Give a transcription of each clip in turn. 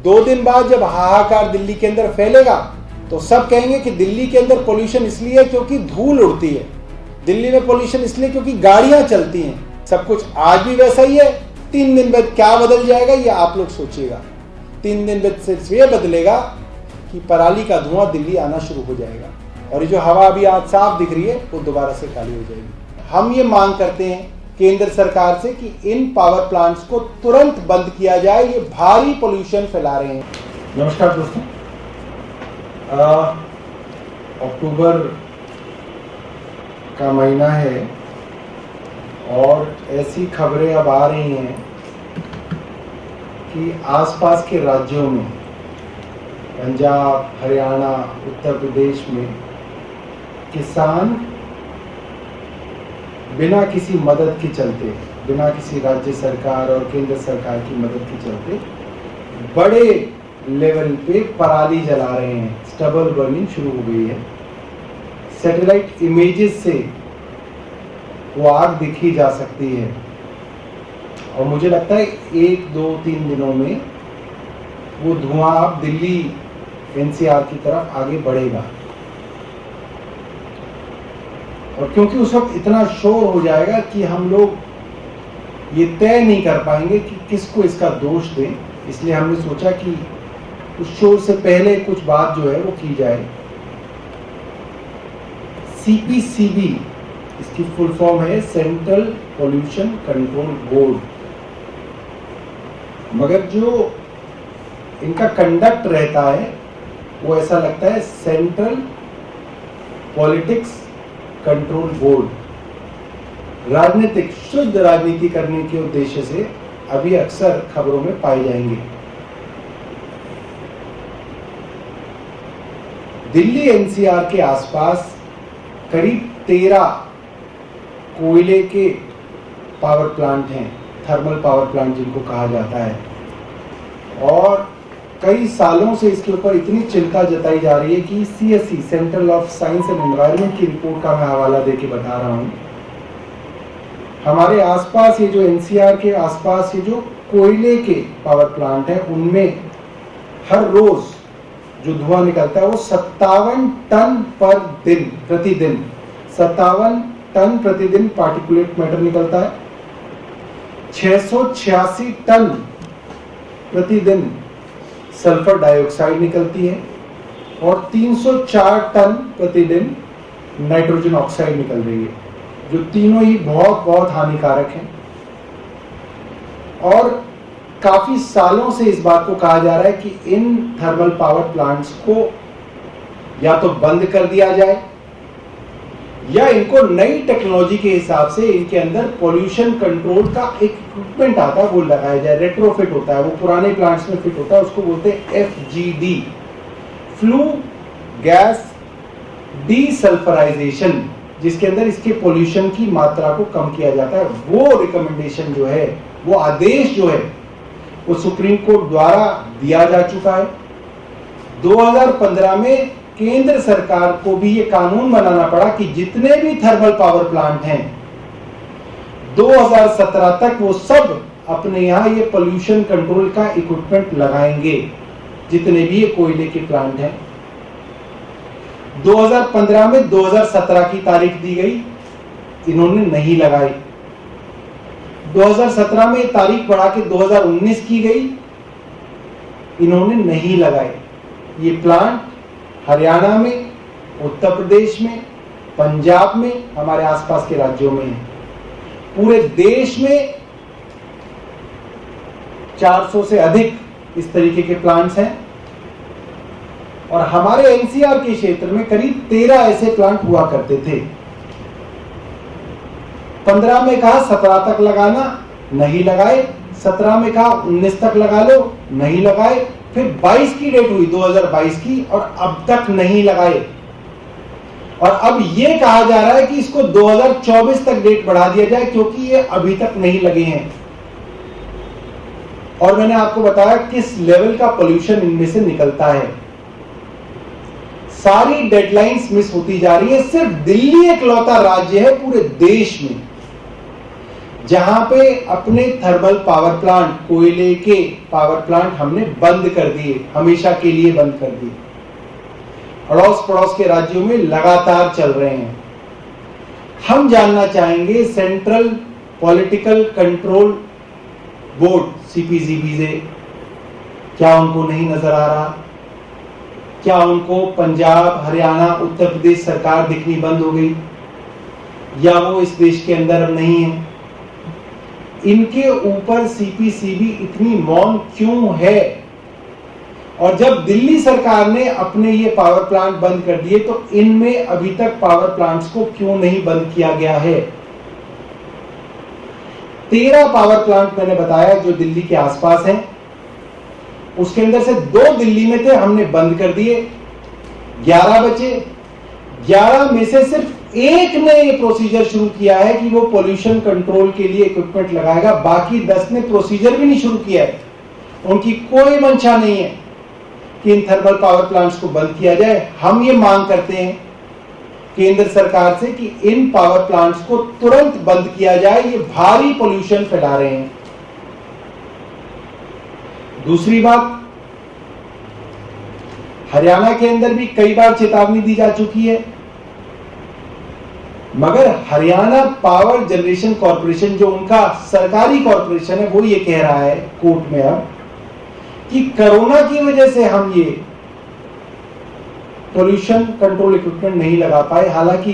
2 दिन बाद जब हाहाकार दिल्ली के अंदर फैलेगा तो सब कहेंगे कि दिल्ली के अंदर पोल्यूशन इसलिए है क्योंकि धूल उड़ती है, दिल्ली में पोल्यूशन इसलिए क्योंकि गाड़ियां चलती हैं। सब कुछ आज भी वैसा ही है। 3 दिन बाद क्या बदल जाएगा ये आप लोग सोचिएगा। 3 दिन बाद सिर्फ ये बदलेगा कि पराली का धुआं दिल्ली आना शुरू हो जाएगा और ये जो हवा अभी आज साफ दिख रही है वो दोबारा से काली हो जाएगी। हम ये मांग करते हैं केंद्र सरकार से कि इन पावर प्लांट्स को तुरंत बंद किया जाए, ये भारी पोल्यूशन फैला रहे हैं। नमस्कार दोस्तों, अक्टूबर का महीना है और ऐसी खबरें अब आ रही हैं कि आसपास के राज्यों में, पंजाब, हरियाणा, उत्तर प्रदेश में किसान बिना किसी मदद के चलते, बिना किसी राज्य सरकार और केंद्र सरकार की मदद के चलते बड़े लेवल पे पराली जला रहे हैं। स्टबल बर्निंग शुरू हो गई है। सैटेलाइट इमेजेस से वो आग दिखी जा सकती है और मुझे लगता है 1, 2, 3 दिनों में वो धुआं अब दिल्ली एनसीआर की तरफ आगे बढ़ेगा और क्योंकि उस वक्त इतना शोर हो जाएगा कि हम लोग ये तय नहीं कर पाएंगे कि किसको इसका दोष दें, इसलिए हमने सोचा कि उस शोर से पहले कुछ बात जो है वो की जाए। CPCB इसकी फुल फॉर्म है सेंट्रल पोल्यूशन कंट्रोल बोर्ड, मगर जो इनका कंडक्ट रहता है वो ऐसा लगता है सेंट्रल पॉलिटिक्स कंट्रोल बोर्ड। राजनीतिक, शुद्ध राजनीति करने के उद्देश्य से अभी अक्सर खबरों में पाए जाएंगे। दिल्ली एनसीआर के आसपास करीब 13 कोयले के पावर प्लांट हैं, थर्मल पावर प्लांट जिनको कहा जाता है, और कई सालों से इसके ऊपर इतनी चिंता जताई जा रही है कि CSE, central of science and environment की रिपोर्ट का मैं हवाला देके बता रहा हूँ। हमारे आसपास ये जो एनसीआर के आसपास ये जो कोयले के पावर प्लांट हैं उनमें हर रोज जो धुआं निकलता है वो 57 टन प्रतिदिन 57 टन प्रतिदिन पार्टिकुलेट मैटर निकलता है। 686 टन प्रतिदिन सल्फर डाइऑक्साइड निकलती है और 304 टन प्रतिदिन नाइट्रोजन ऑक्साइड निकल रही है, जो तीनों ही बहुत बहुत हानिकारक हैं। और काफी सालों से इस बात को कहा जा रहा है कि इन थर्मल पावर प्लांट्स को या तो बंद कर दिया जाए या इनको नई टेक्नोलॉजी के हिसाब से इनके अंदर पोल्यूशन कंट्रोल का एक इक्विपमेंट आता है वो लगाया जाए। रेट्रोफिट होता है, वो पुराने प्लांट्स में फिट होता है, उसको बोलते हैं FGD, फ्लू गैस डीसल्फराइजेशन, जिसके अंदर इसके पोल्यूशन की मात्रा को कम किया जाता है। वो रिकमेंडेशन जो है, वो आदेश जो है, वो सुप्रीम कोर्ट द्वारा दिया जा चुका है। 2015 में केंद्र सरकार को भी ये कानून बनाना पड़ा कि जितने भी थर्मल पावर प्लांट हैं 2017 तक वो सब अपने यहां ये पोल्यूशन कंट्रोल का इक्विपमेंट लगाएंगे, जितने भी ये कोयले के प्लांट हैं। 2015 में 2017 की तारीख दी गई, इन्होंने नहीं लगाई। 2017 में तारीख बढ़ा के 2019 की गई, इन्होंने नहीं लगाए। ये प्लांट हरियाणा में, उत्तर प्रदेश में, पंजाब में, हमारे आसपास के राज्यों में है। पूरे देश में 400 से अधिक इस तरीके के प्लांट्स हैं और हमारे एनसीआर के क्षेत्र में करीब 13 ऐसे प्लांट हुआ करते थे। 15 में कहा 17 तक लगाना, नहीं लगाए। 17 में कहा 19 तक लगा लो, नहीं लगाए। फिर 22 की डेट हुई, 2022 की, और अब तक नहीं लगाए। और अब ये कहा जा रहा है कि इसको 2024 तक डेट बढ़ा दिया जाए क्योंकि ये अभी तक नहीं लगे हैं। और मैंने आपको बताया किस लेवल का पोल्यूशन इनमें से निकलता है। सारी डेडलाइंस मिस होती जा रही है। सिर्फ दिल्ली इकलौता राज्य है पूरे देश में जहां पे अपने थर्मल पावर प्लांट, कोयले के पावर प्लांट हमने बंद कर दिए, हमेशा के लिए बंद कर दिए। अड़ोस पड़ोस के राज्यों में लगातार चल रहे हैं। हम जानना चाहेंगे central political control board CPCB से, क्या उनको नहीं नजर आ रहा? क्या उनको पंजाब, हरियाणा, उत्तर प्रदेश सरकार दिखनी बंद हो गई, या वो इस देश के अंदर अब नहीं है? इनके ऊपर CPCB इतनी मौन क्यों है? और जब दिल्ली सरकार ने अपने ये पावर प्लांट बंद कर दिए तो इनमें अभी तक पावर प्लांट्स को क्यों नहीं बंद किया गया है? 13 पावर प्लांट मैंने बताया जो दिल्ली के आसपास हैं, उसके अंदर से 2 दिल्ली में थे, हमने बंद कर दिए, 11 बचे। 11 में से सिर्फ एक ने ये प्रोसीजर शुरू किया है कि वो पोल्यूशन कंट्रोल के लिए इक्विपमेंट लगाएगा, बाकी 10 ने प्रोसीजर भी नहीं शुरू किया है। उनकी कोई मंशा नहीं है कि इन थर्मल पावर प्लांट्स को बंद किया जाए। हम ये मांग करते हैं केंद्र सरकार से कि इन पावर प्लांट्स को तुरंत बंद किया जाए, ये भारी पोल्यूशन फैला रहे हैं। दूसरी बात, हरियाणा के अंदर भी कई बार चेतावनी दी जा चुकी है, मगर हरियाणा पावर जनरेशन कॉर्पोरेशन, जो उनका सरकारी कॉर्पोरेशन है, वो ये कह रहा है कोर्ट में अब कि कोरोना की वजह से हम ये पोल्यूशन कंट्रोल इक्विपमेंट नहीं लगा पाए। हालांकि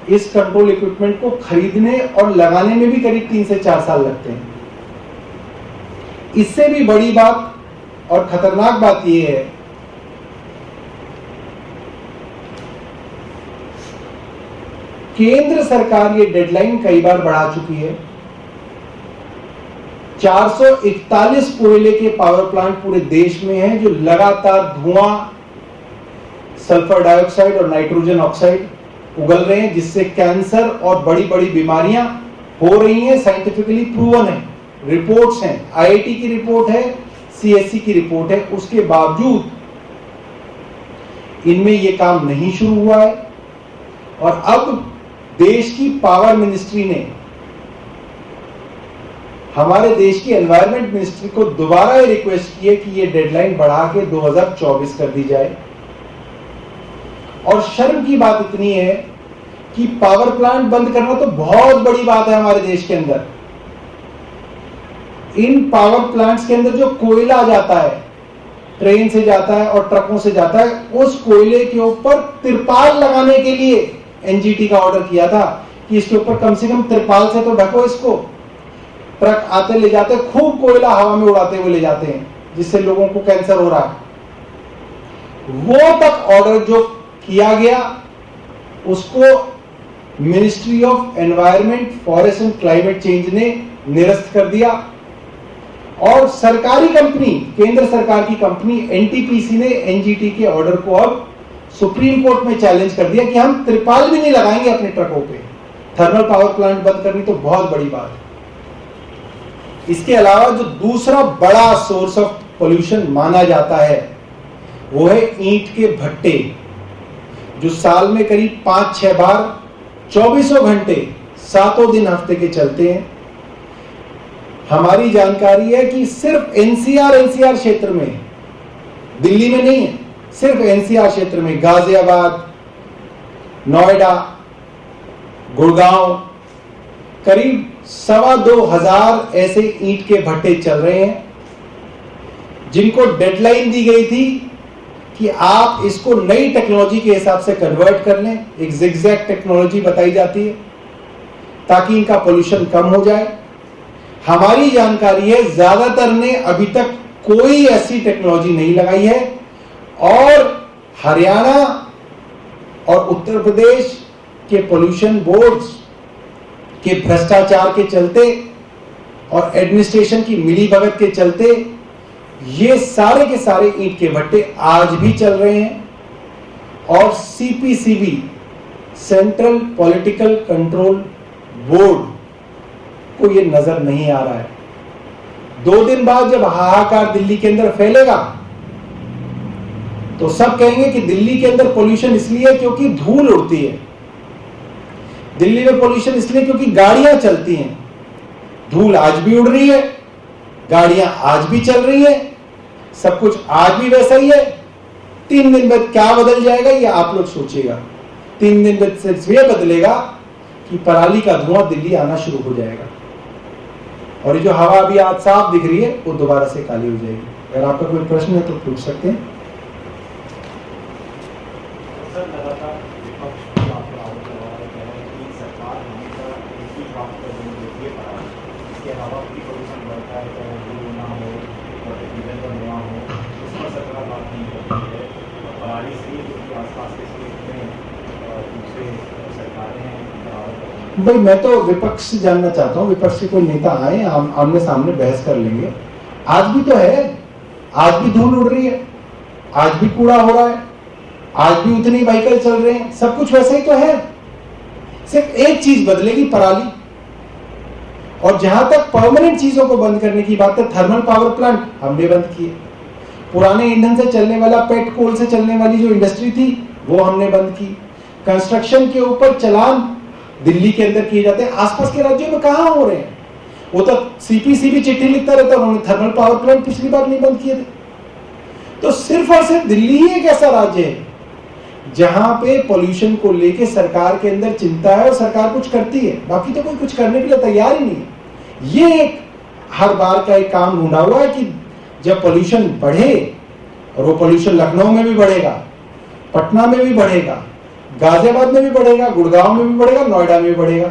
इस कंट्रोल इक्विपमेंट को खरीदने और लगाने में भी करीब 3 से 4 साल लगते हैं। इससे भी बड़ी बात और खतरनाक बात यह है केंद्र सरकार ये डेडलाइन कई बार बढ़ा चुकी है। 441 कोयले के पावर प्लांट पूरे देश में हैं जो लगातार धुआं, सल्फर डाइऑक्साइड और नाइट्रोजन ऑक्साइड उगल रहे हैं, जिससे कैंसर और बड़ी बड़ी बीमारियां हो रही हैं। साइंटिफिकली प्रूवन है, रिपोर्ट्स हैं, IIT की रिपोर्ट है, CSC की रिपोर्ट है। उसके बावजूद इनमें यह काम नहीं शुरू हुआ है। और अब देश की पावर मिनिस्ट्री ने हमारे देश की एनवायरमेंट मिनिस्ट्री को दोबारा ये रिक्वेस्ट की है कि ये डेडलाइन बढ़ा के 2024 कर दी जाए। और शर्म की बात इतनी है कि पावर प्लांट बंद करना तो बहुत बड़ी बात है हमारे देश के अंदर। इन पावर प्लांट्स के अंदर जो कोयला जाता है, ट्रेन से जाता है और ट्रकों से जाता है, उस कोयले के ऊपर तिरपाल लगाने के लिए NGT का ऑर्डर किया था कि इसके ऊपर कम से कम तिरपाल से तो ढको इसको। ट्रक आते ले जाते, खूब कोयला हवा में उड़ाते हुए ले जाते हैं, जिससे लोगों को कैंसर हो रहा है। वो तक ऑर्डर जो किया गया उसको ministry of environment, forest and climate change ने निरस्त कर दिया। और सरकारी कंपनी, केंद्र सरकार की कंपनी NTPC ने NGT के ऑर्डर को अब सुप्रीम कोर्ट में चैलेंज कर दिया कि हम त्रिपाल भी नहीं लगाएंगे अपने ट्रकों पे। थर्मल पावर प्लांट बंद करनी तो बहुत बड़ी बात है। इसके अलावा जो दूसरा बड़ा सोर्स ऑफ पोल्यूशन माना जाता है वो है ईंट के भट्टे, जो साल में करीब 5-6 बार 24 घंटे 7 दिन हफ्ते के चलते हैं। हमारी जानकारी है कि सिर्फ NCR क्षेत्र में, दिल्ली में नहीं है, सिर्फ NCR क्षेत्र में गाजियाबाद, नोएडा, गुड़गांव, करीब 2,2500 ऐसे ईंट के भट्टे चल रहे हैं, जिनको डेडलाइन दी गई थी कि आप इसको नई टेक्नोलॉजी के हिसाब से कन्वर्ट कर लें। एक जिगजैग टेक्नोलॉजी बताई जाती है ताकि इनका पोल्यूशन कम हो जाए। हमारी जानकारी है ज्यादातर ने अभी तक कोई ऐसी टेक्नोलॉजी नहीं लगाई है। और हरियाणा और उत्तर प्रदेश के पोल्यूशन बोर्ड्स के भ्रष्टाचार के चलते और एडमिनिस्ट्रेशन की मिलीभगत के चलते ये सारे के सारे ईंट के भट्टे आज भी चल रहे हैं। और CPCB, central political control board, को ये नजर नहीं आ रहा है। 2 दिन बाद जब हाहाकार दिल्ली के अंदर फैलेगा तो सब कहेंगे कि दिल्ली के अंदर पोल्यूशन इसलिए क्योंकि धूल उड़ती है, दिल्ली में पोल्यूशन इसलिए क्योंकि गाड़ियां चलती हैं। धूल आज भी उड़ रही है, गाड़ियां आज भी चल रही हैं, सब कुछ आज भी वैसा ही है। 3 दिन बाद क्या बदल जाएगा ये आप लोग सोचिएगा। 3 दिन बाद सिर्फ ये बदलेगा कि पराली का धुआं दिल्ली आना शुरू हो जाएगा और ये जो हवा अभी आज साफ दिख रही है वो दोबारा से काली हो जाएगी। अगर आपका कोई प्रश्न है तो पूछ सकते हैं। भाई मैं तो विपक्ष से जानना चाहता हूँ, विपक्ष से कोई नेता आए, आमने सामने बहस कर लेंगे। आज भी तो है, आज भी धूल उड़ रही है, आज भी कूड़ा हो रहा है, आज भी उतने व्हीकल चल रहे हैं, सब कुछ वैसे ही तो है। सिर्फ एक चीज बदलेगी, पराली। और जहां तक परमानेंट चीजों को बंद करने की बात है, थर्मल पावर प्लांट हमने बंद किए, पुराने ईंधन से चलने वाला पेट कोल से चलने वाली जो इंडस्ट्री थी वो हमने बंद की। कंस्ट्रक्शन के ऊपर चलान दिल्ली के अंदर किए जाते हैं, आसपास के राज्यों में कहां हो रहे हैं? वो तो सीपीसी भी चिट्ठी लिखता रहता, उन्होंने थर्मल पावर प्लांट पिछली बार नहीं बंद किए थे। तो सिर्फ और सिर्फ दिल्ली ही एक ऐसा राज्य है जहां पे पोल्यूशन को लेके सरकार के अंदर चिंता है और सरकार कुछ करती है, बाकी तो कोई कुछ करने के लिए तैयार ही नहीं है। ये एक हर बार का एक काम ढूंढा हुआ है कि जब पोल्यूशन बढ़े, और वो पोल्यूशन लखनऊ में भी बढ़ेगा, पटना में भी बढ़ेगा, गाजियाबाद में भी बढ़ेगा, गुड़गांव में भी बढ़ेगा, नोएडा में भी बढ़ेगा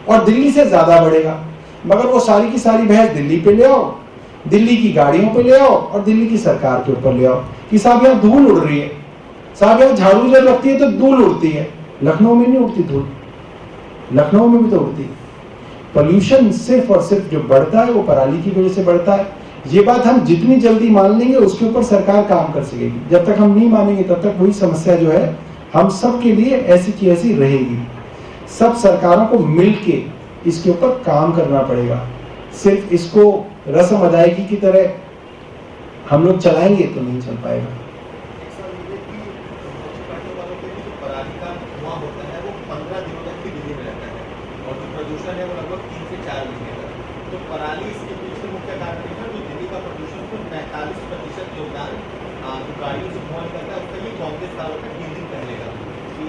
और दिल्ली से ज्यादा बढ़ेगा। मगर वो सारी की सारी बहस दिल्ली पे ले आओ, दिल्ली की गाड़ियों पे ले आओ और दिल्ली की सरकार के ऊपर ले आओ कि साहब यहाँ धूल उड़ रही है, साहब यहाँ झाड़ू जब लगती है तो धूल उड़ती है। लखनऊ में नहीं उड़ती धूल, लखनऊ में भी तो उड़ती है। पोल्यूशन सिर्फ और सिर्फ जो बढ़ता है वो पराली की वजह से बढ़ता है। ये बात हम जितनी जल्दी मान लेंगे उसके ऊपर सरकार काम कर सकेगी। जब तक हम नहीं मानेंगे तब तक वही समस्या जो है हम सब के लिए ऐसी की ऐसी रहेगी। सब सरकारों को मिलके इसके ऊपर काम करना पड़ेगा। सिर्फ इसको रस्म अदायगी की तरह हम लोग चलाएंगे तो नहीं चल पाएगा। तो पराली इसके पीछे मुख्य कारण है जो दिल्ली का प्रदूषण को 45% योगदान जो गाड़ियों से धुआं निकलता है उसका ये कांग्रेस का आरोप है 3 दिन पहले का कि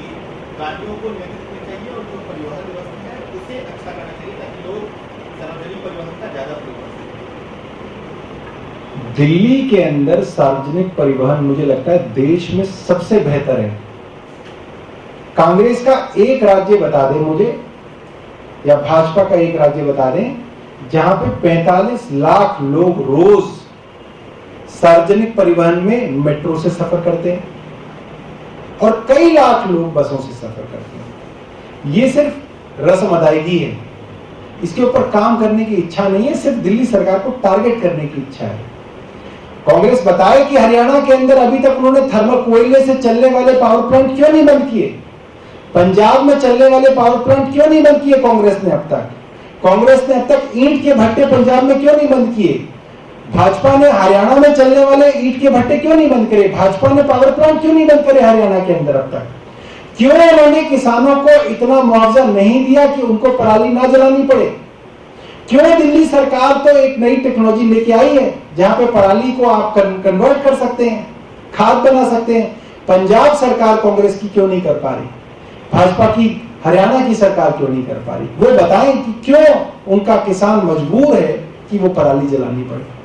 गाड़ियों को नियंत्रित करना चाहिए और जो परिवहन व्यवस्था है उसे अच्छा करना चाहिए ताकि लोग सार्वजनिक परिवहन का ज्यादा प्रयोग कर सकें। दिल्ली के अंदर सार्वजनिक परिवहन मुझे लगता है देश में सबसे बेहतर है। कांग्रेस का एक राज्य बता दें मुझे, या भाजपा का एक राज्य बता दें जहां पे 45 लाख लोग रोज सार्वजनिक परिवहन में मेट्रो से सफर करते हैं और कई लाख लोग बसों से सफर करते हैं। ये सिर्फ रस्म अदायगी है, इसके ऊपर काम करने की इच्छा नहीं है, सिर्फ दिल्ली सरकार को टारगेट करने की इच्छा है। कांग्रेस बताए कि हरियाणा के अंदर अभी तक उन्होंने थर्मल कोयले से चलने वाले पावर प्लांट क्यों नहीं बंद किए, पंजाब में चलने वाले पावर प्लांट क्यों नहीं बंद किए कांग्रेस ने अब तक, कांग्रेस ने अब तक ईंट के भट्टे पंजाब में क्यों नहीं बंद किए, भाजपा ने हरियाणा में चलने वाले ईंट के भट्टे क्यों नहीं बंद करे, भाजपा ने पावर प्लांट क्यों नहीं बंद करे हरियाणा के अंदर अब तक, क्यों उन्होंने किसानों को इतना मुआवजा नहीं दिया कि उनको पराली ना जलानी पड़े, क्यों दिल्ली सरकार तो एक नई टेक्नोलॉजी लेके आई है जहां पे पराली को आप कन्वर्ट कर सकते हैं, खाद बना सकते हैं, पंजाब सरकार कांग्रेस की क्यों नहीं कर पा रही, भाजपा की हरियाणा की सरकार क्यों नहीं कर पा रही, वो बताएं कि क्यों उनका किसान मजबूर है कि वो पराली जलानी पड़े।